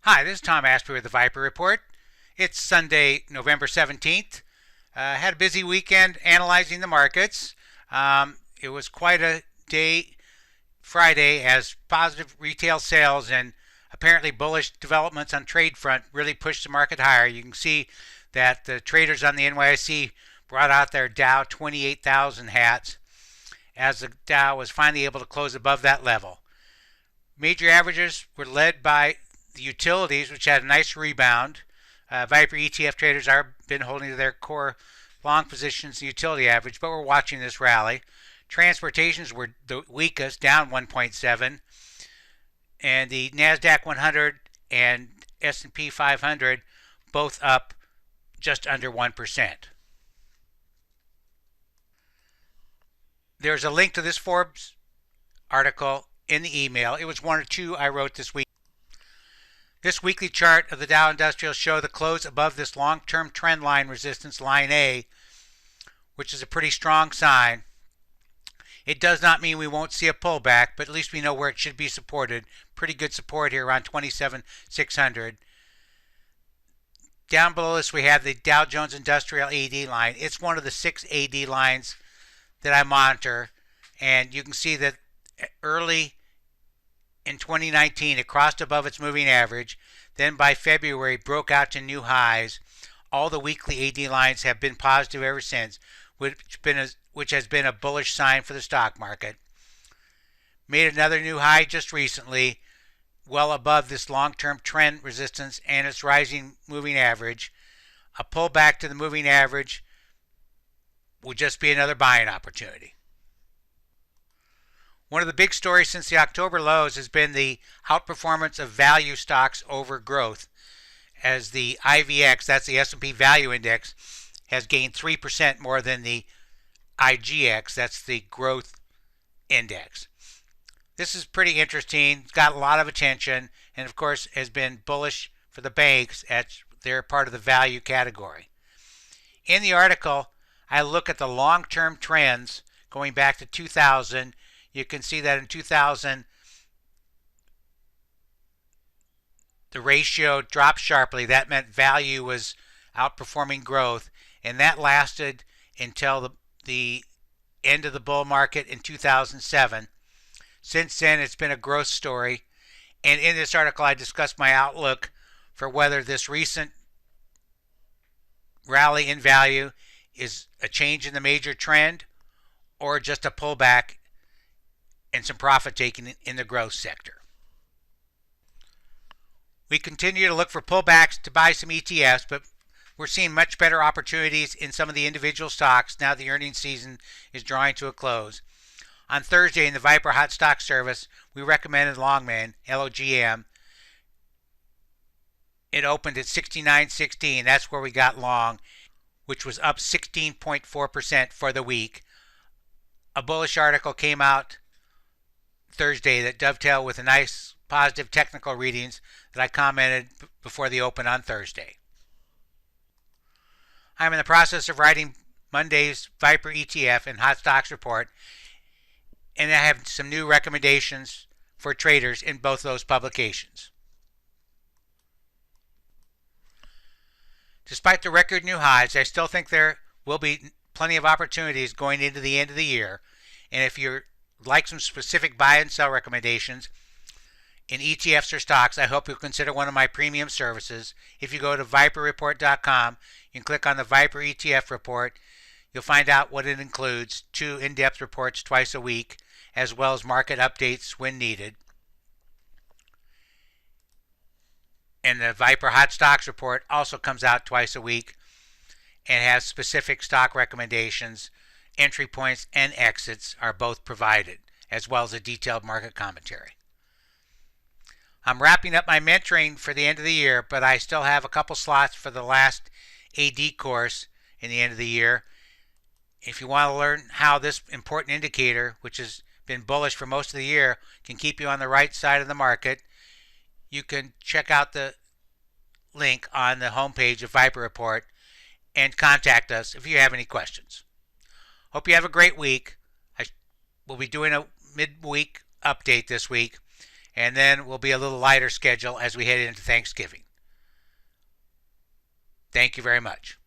Hi, this is Tom Asprey with the Viper Report. It's Sunday, November 17th. Had a busy weekend analyzing the markets. It was quite a day Friday as positive retail sales and apparently bullish developments on trade front really pushed the market higher. You can see that the traders on the NYSE brought out their Dow 28,000 hats as the Dow was finally able to close above that level. Major averages were led by the utilities, which had a nice rebound. Viper ETF traders are been holding to their core long positions, the utility average, but we're watching this rally. Transportations were the weakest, down 1.7, and the NASDAQ 100 and S&P 500 both up just under 1%. There's a link to this Forbes article in the email. It was one or two I wrote this week. This weekly chart of the Dow Industrial show the close above this long-term trend line resistance, line A, which is a pretty strong sign. It does not mean we won't see a pullback, but at least we know where it should be supported. Pretty good support here around 27,600. Down below this we have the Dow Jones Industrial AD line. It's one of the 6 AD lines that I monitor, and you can see that early in 2019 it crossed above its moving average, then by February broke out to new highs. All the weekly AD lines have been positive ever since, which has been a bullish sign for the stock market. Made another new high just recently, well above this long-term trend resistance and its rising moving average. A pullback to the moving average would just be another buying opportunity. One of the big stories since the October lows has been the outperformance of value stocks over growth, as the IVX, that's the S&P Value Index, has gained 3% more than the IGX, that's the Growth Index. This is pretty interesting. It's got a lot of attention, and of course has been bullish for the banks as they're part of the value category. In the article, I look at the long-term trends going back to 2000. You can see that in 2000, the ratio dropped sharply. That meant value was outperforming growth, and that lasted until the end of the bull market in 2007. Since then, it's been a growth story, and in this article, I discussed my outlook for whether this recent rally in value is a change in the major trend or just a pullback and some profit taking in the growth sector. We continue to look for pullbacks to buy some ETFs, but we're seeing much better opportunities in some of the individual stocks now the earnings season is drawing to a close. On Thursday in the Viper Hot Stock Service, we recommended Longman, LOGM. It opened at 69.16. That's where we got long, which was up 16.4% for the week. A bullish article came out Thursday that dovetailed with a nice positive technical readings that I commented before the open on Thursday. I'm in the process of writing Monday's Viper ETF and Hot Stocks report, and I have some new recommendations for traders in both those publications. Despite the record new highs, I still think there will be plenty of opportunities going into the end of the year, and if you're like some specific buy and sell recommendations in ETFs or stocks, I hope you'll consider one of my premium services. If you go to viperreport.com, you can click on the Viper ETF report. You'll find out what it includes, 2 in-depth reports twice a week, as well as market updates when needed. And the Viper Hot Stocks report also comes out twice a week and has specific stock recommendations. Entry points and exits are both provided, as well as a detailed market commentary. I'm wrapping up my mentoring for the end of the year, but I still have a couple slots for the last AD course in the end of the year. If you want to learn how this important indicator, which has been bullish for most of the year, can keep you on the right side of the market, you can check out the link on the homepage of Viper Report and contact us if you have any questions. Hope you have a great week. I will be doing a midweek update this week, and then we'll be a little lighter schedule as we head into Thanksgiving. Thank you very much.